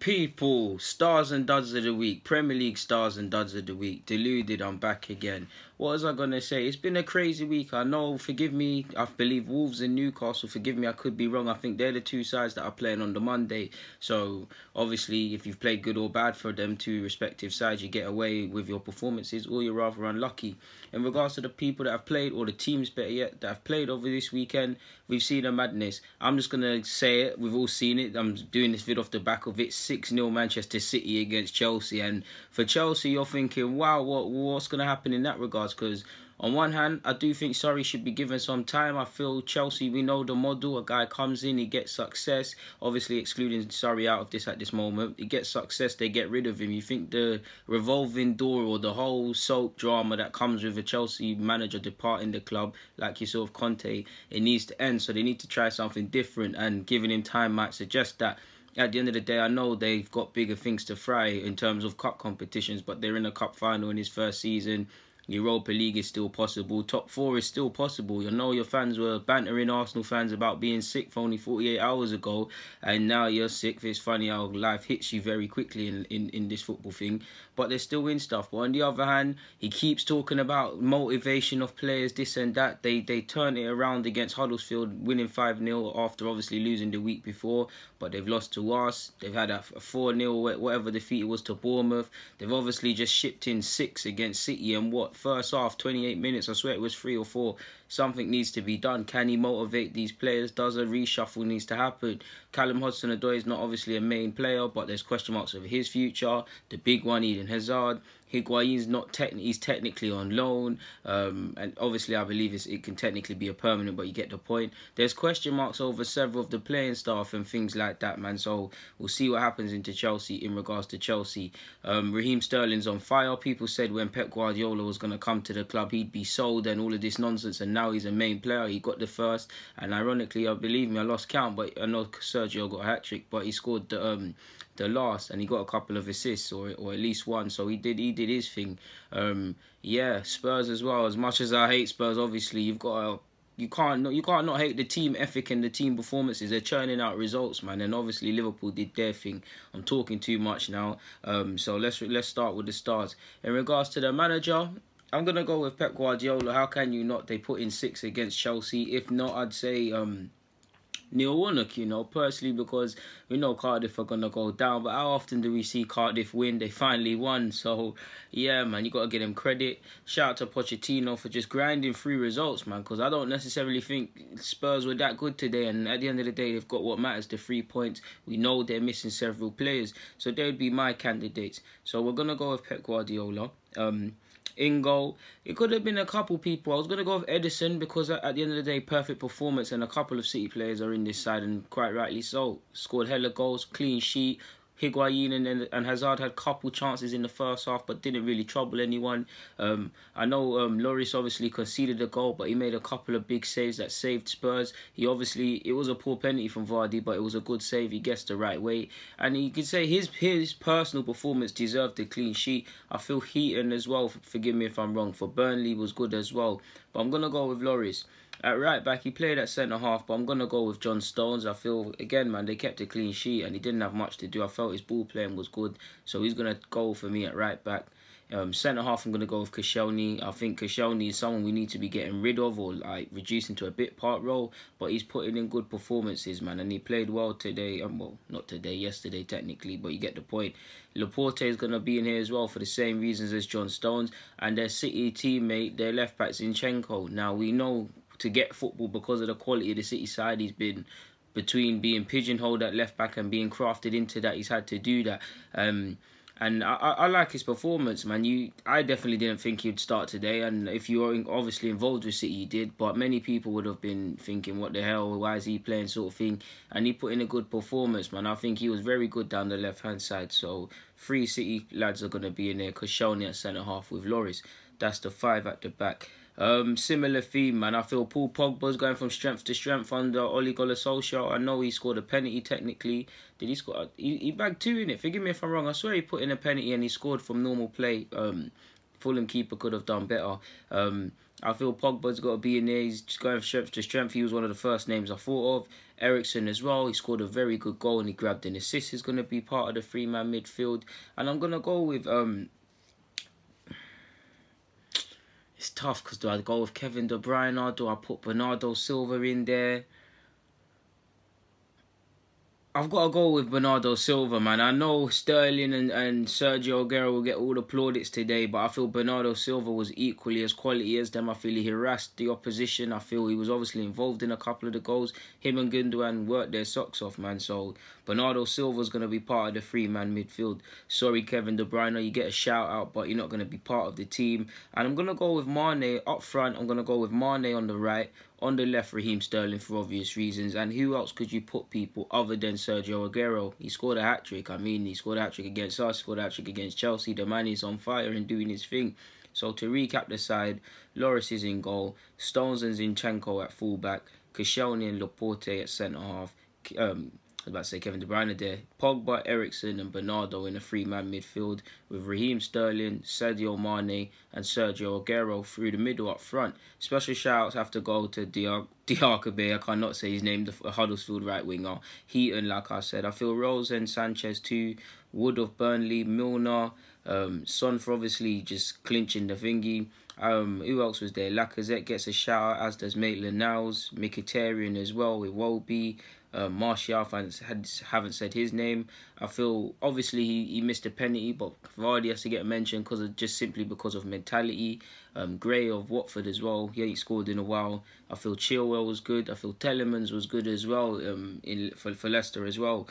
People, stars and duds of the week, Premier League stars and duds of the week. Deluded, I'm back again. What was I going to say? It's been a crazy week. I know, forgive me, I believe Wolves and Newcastle, forgive me, I could be wrong. I think they're the two sides that are playing on the Monday. So, obviously, if you've played good or bad for them two respective sides, you get away with your performances, or you're rather unlucky. In regards to the people that have played, or the teams better yet, that have played over this weekend, we've seen a madness. I'm just going to say it, we've all seen it. I'm doing this vid off the back of it. 6-0 Manchester City against Chelsea. And for Chelsea, you're thinking, wow, what's going to happen in that regards? Because on one hand, I do think Sarri should be given some time. I feel Chelsea, we know the model. A guy comes in, he gets success. Obviously, excluding Sarri out of this at this moment. He gets success, they get rid of him. You think the revolving door or the whole soap drama that comes with a Chelsea manager departing the club, like you saw of Conte, it needs to end. So they need to try something different, and giving him time might suggest that. At the end of the day, I know they've got bigger things to fry in terms of cup competitions, but they're in a cup final in his first season. Europa League is still possible. Top 4 is still possible. You know your fans were bantering Arsenal fans about being sick for only 48 hours ago, and now you're sick. It's funny how life hits you very quickly in this football thing, but they're still in stuff. But on the other hand, he keeps talking about motivation of players, this and that. They turn it around against Huddersfield, winning 5-0 after obviously losing the week before, but they've lost to us. They've had a 4-0, whatever defeat it was, to Bournemouth. They've obviously just shipped in 6 against City, and first half, 28 minutes, I swear it was 3 or 4. Something needs to be done. Can he motivate these players? Does a reshuffle needs to happen? Callum Hudson-Odoi is not obviously a main player, but there's question marks over his future. The big one, Eden Hazard. Higuain's he's technically on loan, and obviously I believe it can technically be a permanent, but you get the point. There's question marks over several of the playing staff and things like that, man. So we'll see what happens into Chelsea in regards to Chelsea. Raheem Sterling's on fire. People said when Pep Guardiola was going to come to the club, he'd be sold and all of this nonsense, and now he's a main player. He got the first, and ironically, believe me, I lost count, but I know Sergio got a hat-trick, but he scored the last, and he got a couple of assists, or at least one. So he did his thing. Yeah, Spurs as well. As much as I hate Spurs, obviously you can't not hate the team ethic and the team performances. They're churning out results, man. And obviously Liverpool did their thing. I'm talking too much now. So let's start with the stars. In regards to the manager, I'm gonna go with Pep Guardiola. How can you not? They put in 6 against Chelsea. If not, I'd say Neil Warnock, personally, because we know Cardiff are going to go down, but how often do we see Cardiff win? They finally won, so yeah, man, you got to give them credit. Shout out to Pochettino for just grinding through results, man, because I don't necessarily think Spurs were that good today, and at the end of the day, they've got what matters, the 3 points. We know they're missing several players, so they would be my candidates. So we're going to go with Pep Guardiola. In goal, it could have been a couple people. I was going to go with Edison because at the end of the day, perfect performance, and a couple of City players are in this side, and quite rightly so. Scored hella goals, clean sheet. Higuain and Hazard had couple chances in the first half, but didn't really trouble anyone. I know Lloris obviously conceded a goal, but he made a couple of big saves that saved Spurs. It was a poor penalty from Vardy, but it was a good save. He guessed the right way, and you could say his personal performance deserved the clean sheet. I feel Heaton as well, forgive me if I'm wrong, for Burnley was good as well, but I'm gonna go with Lloris. At right back, he played at centre half, but I'm going to go with John Stones. I feel, again, man, they kept a clean sheet and he didn't have much to do. I felt his ball playing was good, so he's going to go for me at right back. Centre half, I'm going to go with Koscielny. I think Koscielny is someone we need to be getting rid of or like reducing to a bit part role, but he's putting in good performances, man, and he played well today. Well, not today, yesterday technically, but you get the point. Laporte is going to be in here as well for the same reasons as John Stones, and their City teammate, their left back Zinchenko. Now we know to get football because of the quality of the City side, he's been between being pigeonholed at left back and being crafted into that. He's had to do that. And I like his performance, man. I definitely didn't think he'd start today, and if you were obviously involved with City, you did, but many people would have been thinking, what the hell, why is he playing, sort of thing, and he put in a good performance, man. I think he was very good down the left-hand side, so 3 City lads are going to be in there, Koscielny at centre-half with Lloris. That's the 5 at the back. Similar theme, man. I feel Paul Pogba's going from strength to strength under Ole Gunnar Solskjaer. I know he scored a penalty technically. Did he score? He bagged 2 in it. Forgive me if I'm wrong. I swear he put in a penalty and he scored from normal play. Fulham keeper could have done better. I feel Pogba's got to be in there. He's just going from strength to strength. He was one of the first names I thought of. Ericsson as well. He scored a very good goal and he grabbed an assist. He's going to be part of the three-man midfield. And I'm going to go with... It's tough because do I go with Kevin De Bruyne or do I put Bernardo Silva in there? I've got to go with Bernardo Silva, man. I know Sterling and Sergio Aguero will get all the plaudits today, but I feel Bernardo Silva was equally as quality as them. I feel he harassed the opposition. I feel he was obviously involved in a couple of the goals. Him and Gundogan worked their socks off, man. So Bernardo Silva's going to be part of the three-man midfield. Sorry, Kevin De Bruyne, you get a shout-out, but you're not going to be part of the team. And I'm going to go with Mane up front. I'm going to go with Mane on the right. On the left, Raheem Sterling for obvious reasons. And who else could you put people other than Sergio Aguero? He scored a hat-trick. I mean, he scored a hat-trick against us, scored a hat-trick against Chelsea. The man is on fire and doing his thing. So to recap the side, Lloris is in goal, Stones and Zinchenko at fullback, Koscielny and Laporte at centre-half, I was about to say Kevin De Bruyne there. Pogba, Ericsson and Bernardo in a three-man midfield with Raheem Sterling, Sadio Mane and Sergio Aguero through the middle up front. Special shout-outs have to go to Diakabe. I cannot say his name, the Huddersfield right winger. Heaton, like I said. I feel Rose and Sanchez too. Wood of Burnley, Milner, Son for obviously just clinching the thingy. Who else was there? Lacazette gets a shout-out, as does Maitland-Niles, Mkhitaryan as well with Wolby. Martial, haven't said his name. I feel obviously he missed a penalty, but Vardy has to get mentioned simply because of mentality. Gray of Watford as well. He ain't scored in a while. I feel Chilwell was good. I feel Telemans was good as well. For Leicester as well.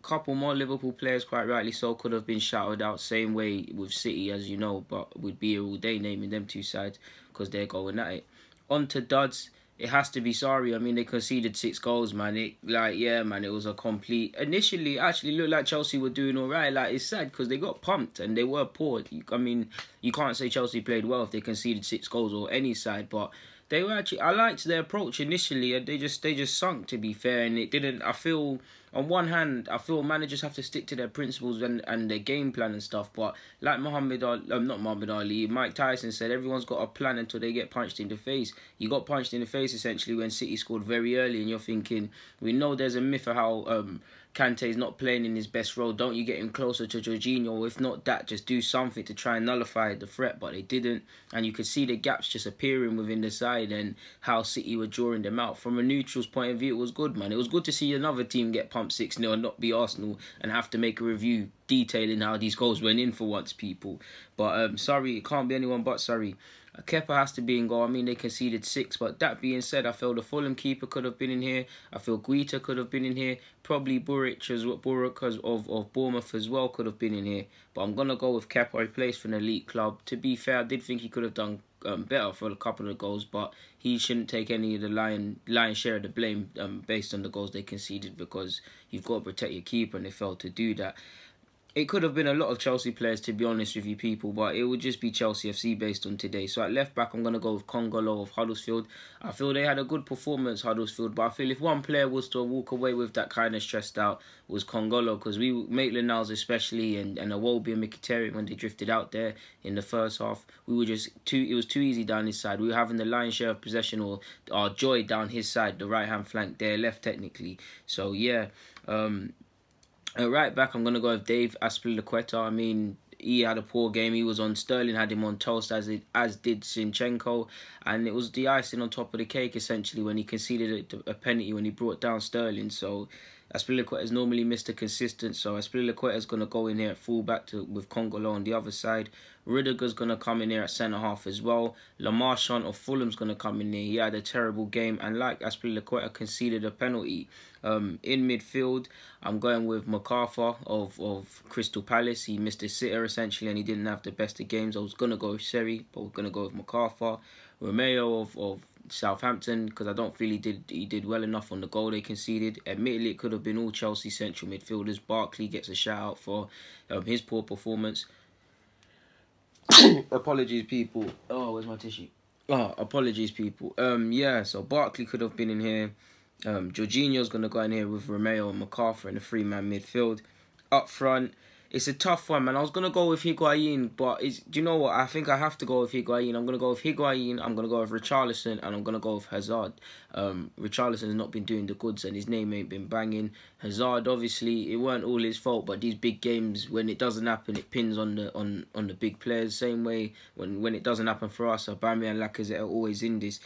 Couple more Liverpool players, quite rightly so, could have been shouted out. Same way with City, as you know, but we'd be here all day naming them two sides because they're going at it. On to duds. It has to be Sarri. I mean, they conceded 6 goals, man. It was a complete... Initially, actually looked like Chelsea were doing all right. Like, it's sad because they got pumped and they were poor. You can't say Chelsea played well if they conceded 6 goals or any side, but they were actually... I liked their approach initially and they just sunk, to be fair, and it didn't... I feel... On one hand, I feel managers have to stick to their principles and their game plan and stuff. But like Mike Tyson said, everyone's got a plan until they get punched in the face. You got punched in the face essentially when City scored very early, and you're thinking, we know there's a myth of how Kante's not playing in his best role. Don't you get him closer to Jorginho? If not that, just do something to try and nullify the threat. But they didn't, and you could see the gaps just appearing within the side and how City were drawing them out. From a neutral's point of view, it was good, man. It was good to see another team get pumped 6-0 and not be Arsenal and have to make a review detailing how these goals went in for once, people. But sorry, it can't be anyone but Sarri. Kepa has to be in goal. I mean, they conceded 6, but that being said, I feel the Fulham keeper could have been in here. I feel Guita could have been in here. Probably Burek of Bournemouth as well could have been in here. But I'm going to go with Kepa. He plays for an elite club. To be fair, I did think he could have done better for a couple of goals, but he shouldn't take any of the lion's share of the blame based on the goals they conceded, because you've got to protect your keeper and they failed to do that. It could have been a lot of Chelsea players, to be honest with you people, but it would just be Chelsea FC based on today. So at left back, I'm going to go with Kongolo of Huddersfield. I feel they had a good performance, Huddersfield, but I feel if one player was to walk away with that kind of stressed out, was Kongolo, because Maitland-Niles especially and Iwobi and Mkhitaryan, when they drifted out there in the first half, we were just it was too easy down his side. We were having the lion's share of possession, or our joy down his side, the right-hand flank there, left technically. So yeah, right back, I'm going to go with Dave Azpilicueta. I mean, he had a poor game. He was on Sterling, had him on toast, as did Zinchenko. And it was the icing on top of the cake, essentially, when he conceded a penalty when he brought down Sterling. So Azpilicueta is normally Mr. Consistent. So Azpilicueta is going to go in here at fullback with Kongolo on the other side. Rudiger's going to come in here at centre-half as well. Lamarchand of Fulham's going to come in here. He had a terrible game. And like Azpilicueta conceded a penalty. In midfield, I'm going with MacArthur of Crystal Palace. He missed a sitter essentially and he didn't have the best of games. I was going to go with Sarri, but we're going to go with MacArthur. Romeo of Southampton, because I don't feel he did well enough on the goal they conceded. Admittedly, it could have been all Chelsea central midfielders. Barkley gets a shout out for his poor performance. Apologies, people. Oh, where's my tissue? Oh, apologies, people. Yeah, so Barkley could have been in here. Jorginho's going to go in here with Romeo and MacArthur in the 3-man midfield. Up front, It's a tough one, man. I was going to go with Higuain, but do you know what? I think I have to go with Higuain. I'm going to go with Higuain, I'm going to go with Richarlison, and I'm going to go with Hazard. Richarlison's not been doing the goods, and his name ain't been banging. Hazard, obviously, it weren't all his fault, but these big games, when it doesn't happen, it pins on the big players. Same way when it doesn't happen for us, Aubameyang and Lacazette are always in this.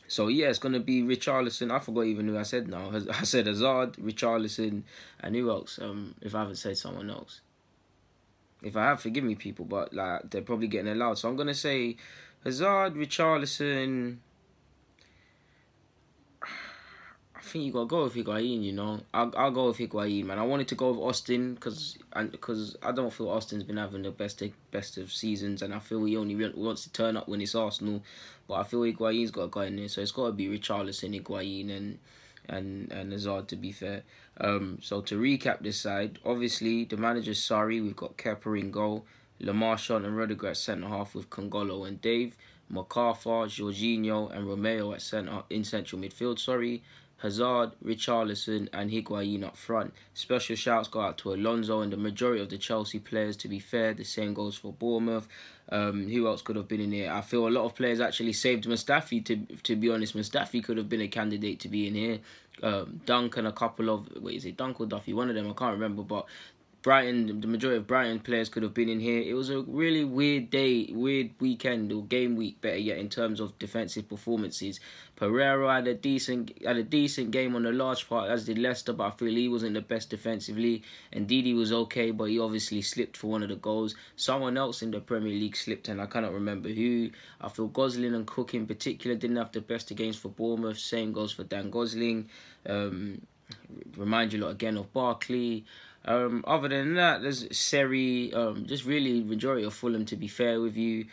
So yeah, it's gonna be Richarlison. I forgot even who I said now. I said Hazard, Richarlison, and who else? If I haven't said someone else. If I have, forgive me, people, but like they're probably getting allowed. So I'm gonna say Hazard, Richarlison. I think you gotta go with Higuain. You know, I'll go with Higuain, man. I wanted to go with Austin because I don't feel Austin's been having the best of seasons, and I feel he only wants to turn up when it's Arsenal. But I feel Higuain's got to go in there, so it's got to be Richarlison, Higuain, and Hazard, to be fair. So to recap this side, obviously the manager's Sarri. We've got Kepa in goal, Lamarchant and Rudiger at centre half with Congolo and Dave, MacArthur, Jorginho and Romeo at central midfield. Hazard, Richarlison and Higuain up front. Special shouts go out to Alonso and the majority of the Chelsea players. To be fair, the same goes for Bournemouth. Who else could have been in here? I feel a lot of players actually saved Mustafi. To be honest, Mustafi could have been a candidate to be in here. Dunk and a couple of... Wait, is it Dunk or Duffy? One of them, I can't remember, but... Brighton, the majority of Brighton players could have been in here. It was a really weird day, weird weekend, or game week, better yet, in terms of defensive performances. Pereira had a decent game on the large part, as did Leicester, but I feel he wasn't the best defensively. And Didi was okay, but he obviously slipped for one of the goals. Someone else in the Premier League slipped, and I cannot remember who. I feel Gosling and Cook in particular didn't have the best of games for Bournemouth. Same goes for Dan Gosling. Remind you lot again of Barkley. Other than that, there's Sarri, just really majority of Fulham, to be fair with you.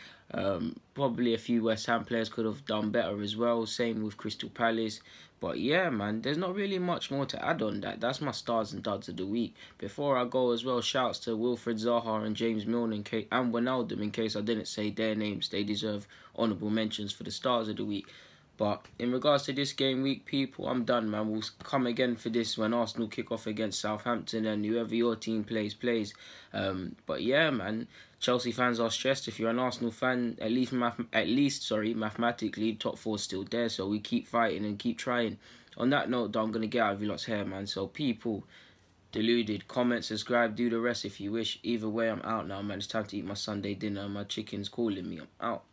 Probably a few West Ham players could have done better as well. Same with Crystal Palace. But yeah, man, there's not really much more to add on that. That's my stars and duds of the week. Before I go as well, shouts to Wilfred Zaha and James Milner and Wijnaldum, in case I didn't say their names. They deserve honourable mentions for the stars of the week. But in regards to this game week, people, I'm done, man. We'll come again for this when Arsenal kick off against Southampton and whoever your team plays. But yeah, man, Chelsea fans are stressed. If you're an Arsenal fan, at least mathematically, top four is still there. So we keep fighting and keep trying. On that note, though, I'm going to get out of your lot's hair, man. So people, deluded, comment, subscribe, do the rest if you wish. Either way, I'm out now, man. It's time to eat my Sunday dinner. My chicken's calling me. I'm out.